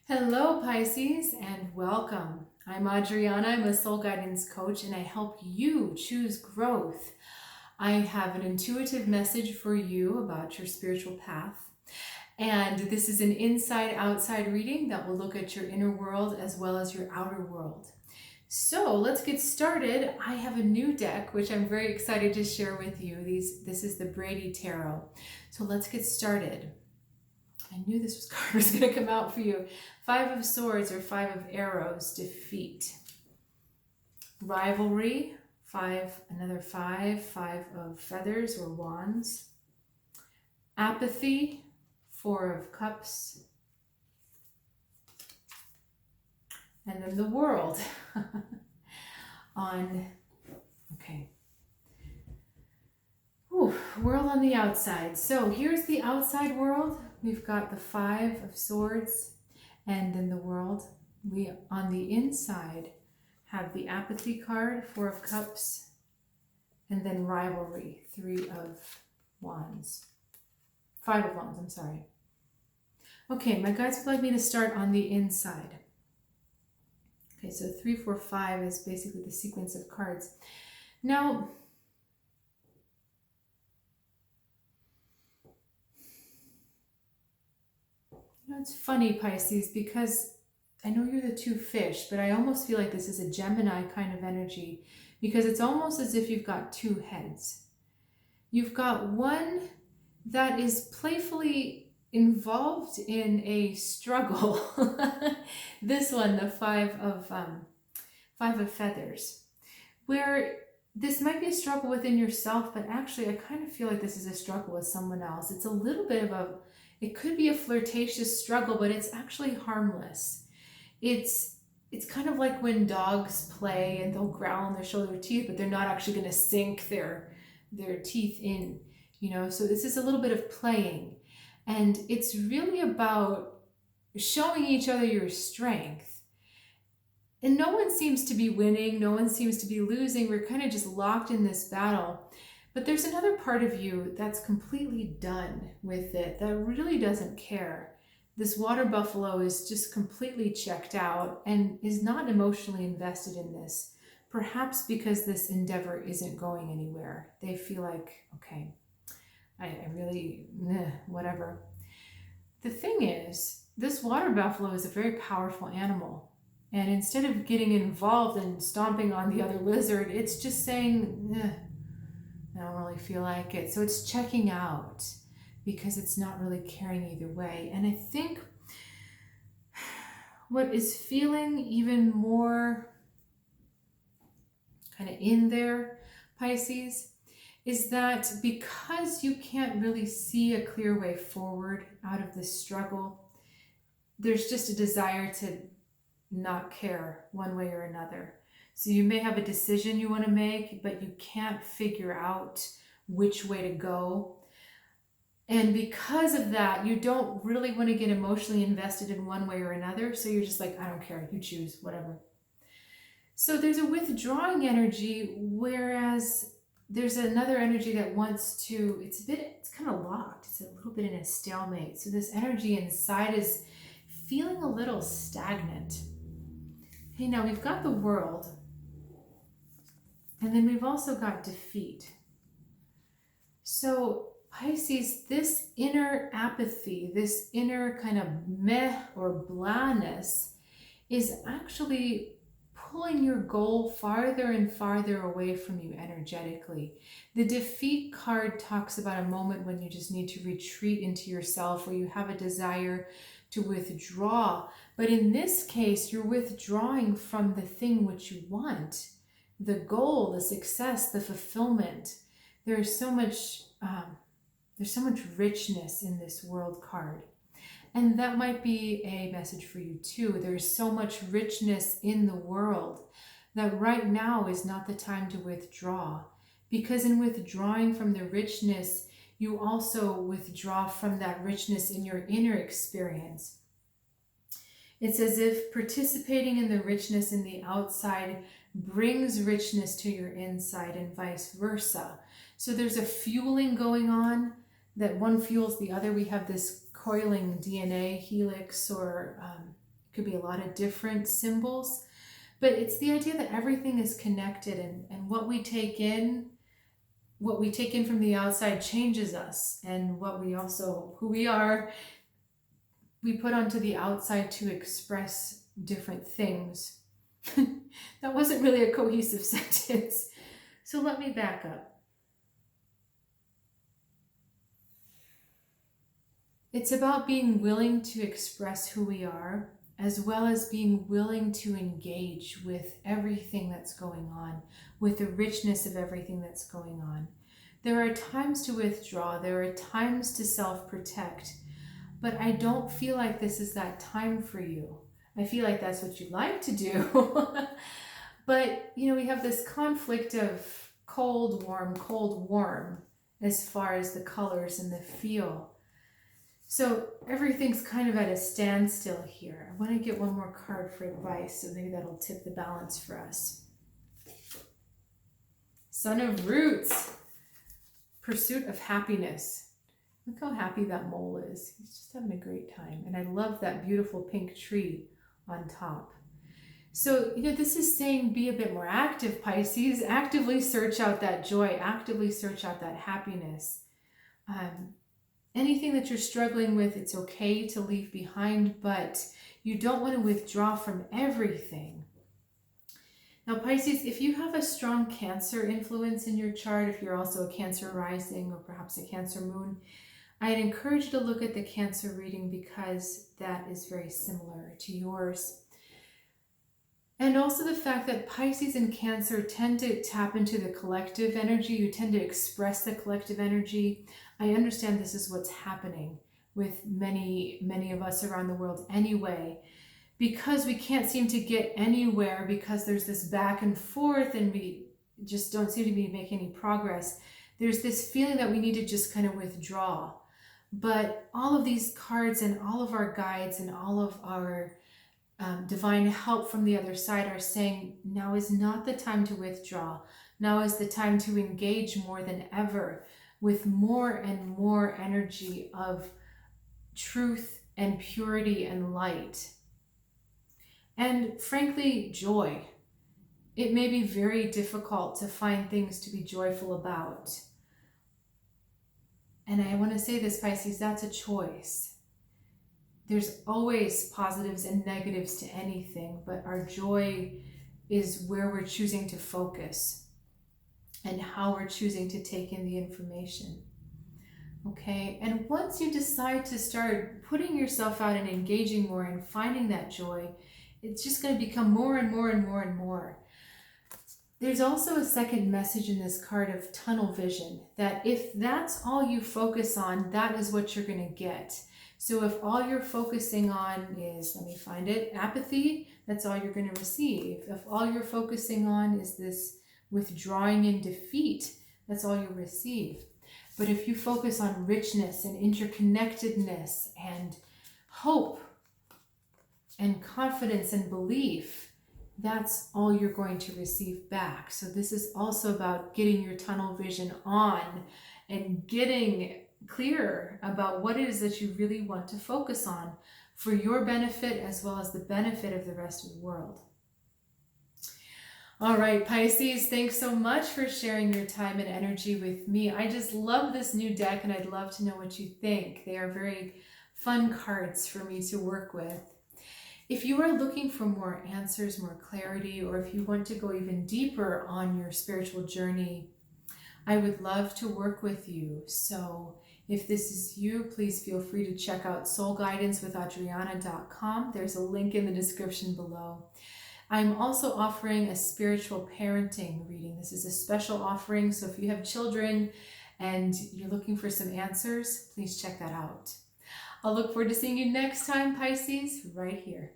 Hello, Pisces, and welcome. I'm Adriana. I'm a soul guidance coach, and I help you choose growth. I have an intuitive message for you about your spiritual path. And this is an inside-outside reading that will look at your inner world as well as your outer world. So let's get started. I have a new deck, which I'm very excited to share with you. This is the Brady Tarot. So let's get started. I knew this card was going to come out for you. 5 of Swords or 5 of Arrows, defeat. Rivalry, 5, another 5 of Feathers or Wands. Apathy, 4 of Cups. And then the World. World on the outside. So here's the outside world. We've got the 5 of Swords and then the World. We, on the inside, have the Apathy card, 4 of Cups, and then Rivalry, 3 of Wands. 5 of Wands, I'm sorry. Okay, my guides would like me to start on the inside. Okay, so 3, 4, 5 is basically the sequence of cards. Now, it's funny, Pisces, because I know you're the 2 fish, but I almost feel like this is a Gemini kind of energy because it's almost as if you've got 2 heads. You've got one that is playfully involved in a struggle. This one, the 5 of Feathers, where this might be a struggle within yourself, but actually I kind of feel like this is a struggle with someone else. It's a little bit of it could be a flirtatious struggle, but it's actually harmless. It's kind of like when dogs play and they'll growl and they'll show their teeth, but they're not actually going to sink their teeth in, so this is a little bit of playing, and it's really about showing each other your strength. And no one seems to be winning, no one seems to be losing. We're kind of just locked in this battle. But there's another part of you that's completely done with it, that really doesn't care. This water buffalo is just completely checked out and is not emotionally invested in this. Perhaps because this endeavor isn't going anywhere. They feel like, okay, I really, whatever. The thing is, this water buffalo is a very powerful animal. And instead of getting involved and stomping on the other lizard, it's just saying, I don't really feel like it. So it's checking out because it's not really caring either way. And I think what is feeling even more kind of in there, Pisces, is that because you can't really see a clear way forward out of this struggle, there's just a desire to not care one way or another. So you may have a decision you want to make, but you can't figure out which way to go. And because of that, you don't really want to get emotionally invested in one way or another. So you're just like, I don't care, you choose, whatever. So there's a withdrawing energy, whereas there's another energy that wants to, it's kind of locked. It's a little bit in a stalemate. So this energy inside is feeling a little stagnant. Okay, now we've got the World. And then we've also got defeat. So Pisces, this inner apathy, this inner kind of meh or blahness is actually pulling your goal farther and farther away from you energetically. The defeat card talks about a moment when you just need to retreat into yourself, where you have a desire to withdraw. But in this case, you're withdrawing from the thing which you want. The goal, the success, the fulfillment. There's so much richness in this World card. And that might be a message for you too. There's so much richness in the world that right now is not the time to withdraw. Because in withdrawing from the richness, you also withdraw from that richness in your inner experience. It's as if participating in the richness in the outside brings richness to your inside and vice versa. So there's a fueling going on, that one fuels the other. We have this coiling DNA helix or Could be a lot of different symbols, but it's the idea that everything is connected, and what we take in from the outside changes us, and who we are, we put onto the outside to express different things. That wasn't really a cohesive sentence. So let me back up. It's about being willing to express who we are, as well as being willing to engage with everything that's going on, with the richness of everything that's going on. There are times to withdraw, there are times to self-protect, but I don't feel like this is that time for you. I feel like that's what you like to do. But, we have this conflict of cold, warm, as far as the colors and the feel. So everything's kind of at a standstill here. I want to get one more card for advice, so maybe that'll tip the balance for us. Son of Roots, pursuit of happiness. Look how happy that mole is. He's just having a great time. And I love that beautiful pink tree on top. So, this is saying be a bit more active, Pisces. Actively search out that joy. Actively search out that happiness. Anything that you're struggling with, it's okay to leave behind, but you don't want to withdraw from everything. Now, Pisces, if you have a strong Cancer influence in your chart, if you're also a Cancer rising or perhaps a Cancer moon, I'd encourage you to look at the Cancer reading because that is very similar to yours. And also the fact that Pisces and Cancer tend to tap into the collective energy. You tend to express the collective energy. I understand this is what's happening with many of us around the world anyway, because we can't seem to get anywhere because there's this back and forth and we just don't seem to be making any progress. There's this feeling that we need to just kind of withdraw. But all of these cards and all of our guides and all of our divine help from the other side are saying now is not the time to withdraw. Now is the time to engage more than ever with more and more energy of truth and purity and light. And frankly, joy. It may be very difficult to find things to be joyful about. And I want to say this, Pisces, that's a choice. There's always positives and negatives to anything, but our joy is where we're choosing to focus and how we're choosing to take in the information. Okay, and once you decide to start putting yourself out and engaging more and finding that joy, it's just going to become more and more and more and more. There's also a second message in this card of tunnel vision, that if that's all you focus on, that is what you're going to get. So if all you're focusing on is, let me find it, apathy, that's all you're going to receive. If all you're focusing on is this withdrawing in defeat, that's all you'll receive. But if you focus on richness and interconnectedness and hope and confidence and belief, that's all you're going to receive back. So this is also about getting your tunnel vision on and getting clear about what it is that you really want to focus on for your benefit as well as the benefit of the rest of the world. All right, Pisces, thanks so much for sharing your time and energy with me. I just love this new deck and I'd love to know what you think. They are very fun cards for me to work with. If you are looking for more answers, more clarity, or if you want to go even deeper on your spiritual journey, I would love to work with you. So if this is you, please feel free to check out soulguidancewithadriana.com. There's a link in the description below. I'm also offering a spiritual parenting reading. This is a special offering, so if you have children and you're looking for some answers, please check that out. I'll look forward to seeing you next time, Pisces, right here.